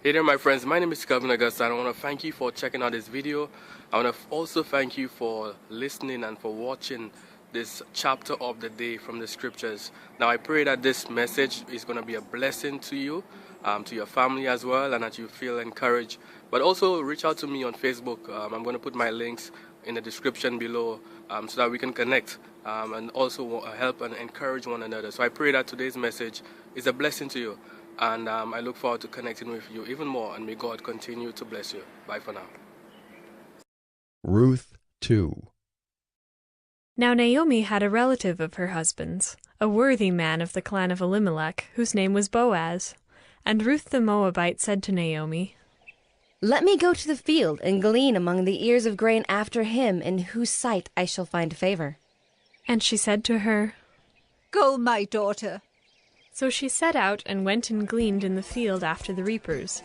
Hey there my friends, my name is Calvin Augusta and I want to thank you for checking out this video. I want to also thank you for listening and for watching this chapter of the day from the scriptures. Now I pray that this message is going to be a blessing to you, to your family as well, and that you feel encouraged. But also reach out to me on Facebook. I'm going to put my links in the description below so that we can connect and also help and encourage one another. So I pray that today's message is a blessing to you. And I look forward to connecting with you even more, and may God continue to bless you. Bye for now. Ruth 2. Now Naomi had a relative of her husband's, a worthy man of the clan of Elimelech, whose name was Boaz. And Ruth the Moabite said to Naomi, "Let me go to the field and glean among the ears of grain after him in whose sight I shall find favor." And she said to her, "Go, my daughter." So she set out and went and gleaned in the field after the reapers.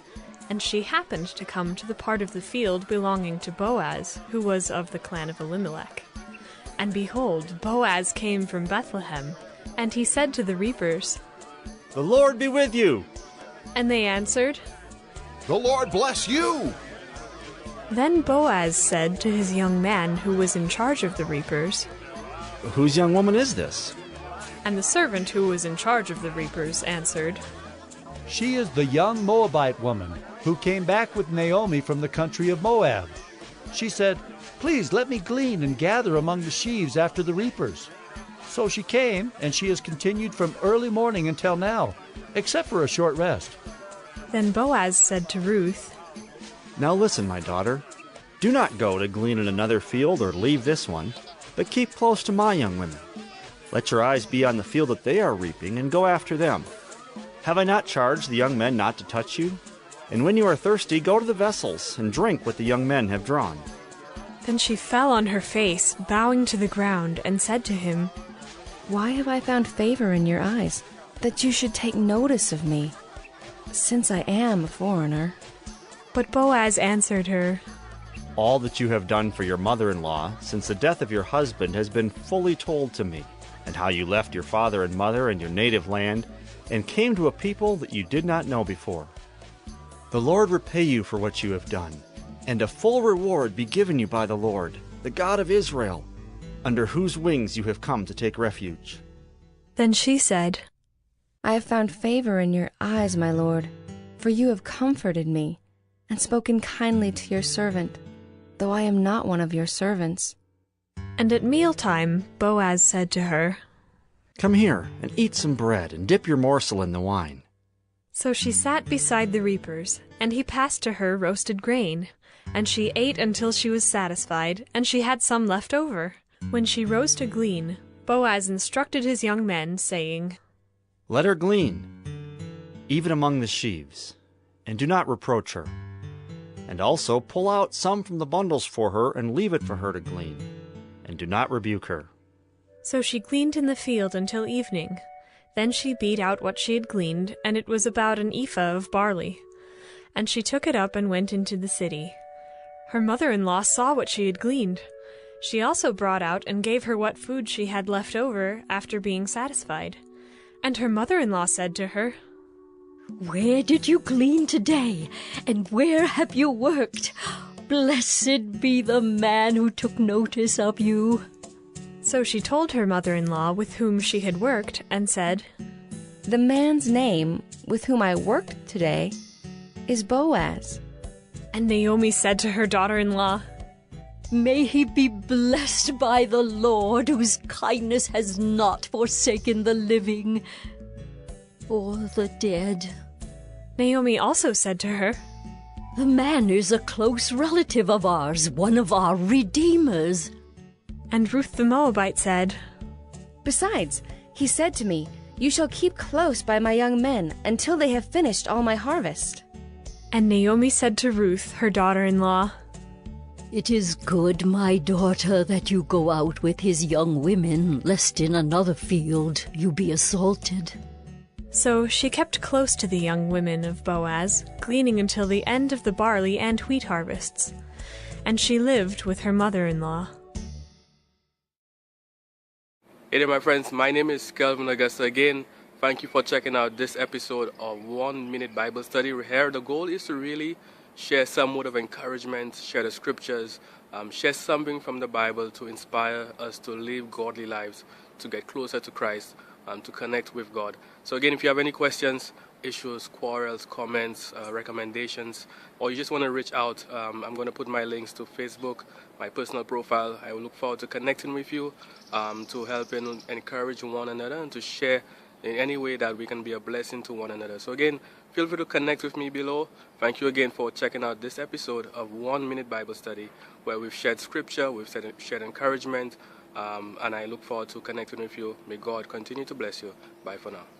And she happened to come to the part of the field belonging to Boaz, who was of the clan of Elimelech. And behold, Boaz came from Bethlehem, and he said to the reapers, "The Lord be with you." And they answered, The Lord bless you. Then Boaz said to his young man who was in charge of the reapers, "Whose young woman is this?" And the servant who was in charge of the reapers answered, "She is the young Moabite woman who came back with Naomi from the country of Moab. She said, 'Please let me glean and gather among the sheaves after the reapers.' So she came, and she has continued from early morning until now, except for a short rest." Then Boaz said to Ruth, "Now listen, my daughter. Do not go to glean in another field or leave this one, but keep close to my young women. Let your eyes be on the field that they are reaping, and go after them. Have I not charged the young men not to touch you? And when you are thirsty, go to the vessels, and drink what the young men have drawn." Then she fell on her face, bowing to the ground, and said to him, "Why have I found favor in your eyes, that you should take notice of me, since I am a foreigner?" But Boaz answered her, "All that you have done for your mother-in-law since the death of your husband has been fully told to me, and how you left your father and mother and your native land, and came to a people that you did not know before. The Lord repay you for what you have done, and a full reward be given you by the Lord, the God of Israel, under whose wings you have come to take refuge." Then she said, "I have found favor in your eyes, my lord, for you have comforted me, and spoken kindly to your servant, though I am not one of your servants." And at mealtime Boaz said to her, "Come here, and eat some bread, and dip your morsel in the wine." So she sat beside the reapers, and he passed to her roasted grain, and she ate until she was satisfied, and she had some left over. When she rose to glean, Boaz instructed his young men, saying, "Let her glean, even among the sheaves, and do not reproach her. And also pull out some from the bundles for her, and leave it for her to glean, and do not rebuke her." So she gleaned in the field until evening. Then she beat out what she had gleaned, and it was about an ephah of barley. And she took it up and went into the city. Her mother-in-law saw what she had gleaned. She also brought out and gave her what food she had left over after being satisfied. And her mother-in-law said to her, "Where did you glean today, and where have you worked? Blessed be the man who took notice of you." So she told her mother-in-law with whom she had worked, and said, "The man's name with whom I worked today is Boaz." And Naomi said to her daughter-in-law, "May he be blessed by the Lord, whose kindness has not forsaken the living or the dead." Naomi also said to her, "The man is a close relative of ours, one of our redeemers." And Ruth the Moabite said, "Besides, he said to me, 'You shall keep close by my young men until they have finished all my harvest.'" And Naomi said to Ruth, her daughter-in-law, "It is good, my daughter, that you go out with his young women, lest in another field you be assaulted." So she kept close to the young women of Boaz, gleaning until the end of the barley and wheat harvests. And she lived with her mother-in-law. Hey there my friends, my name is Calvin Augusta again. Thank you for checking out this episode of 1 Minute Bible Study. Here, the goal is to really share some word of encouragement, share the scriptures, share something from the Bible to inspire us to live godly lives, to get closer to Christ, and to connect with God. So again, if you have any questions, issues, quarrels, comments, recommendations, or you just want to reach out, I'm going to put my links to Facebook, my personal profile. I will look forward to connecting with you, to help and encourage one another and to share in any way that we can be a blessing to one another. So again, feel free to connect with me below. Thank you again for checking out this episode of 1 Minute Bible Study, where we've shared scripture, we've shared encouragement, and I look forward to connecting with you. May God continue to bless you. Bye for now.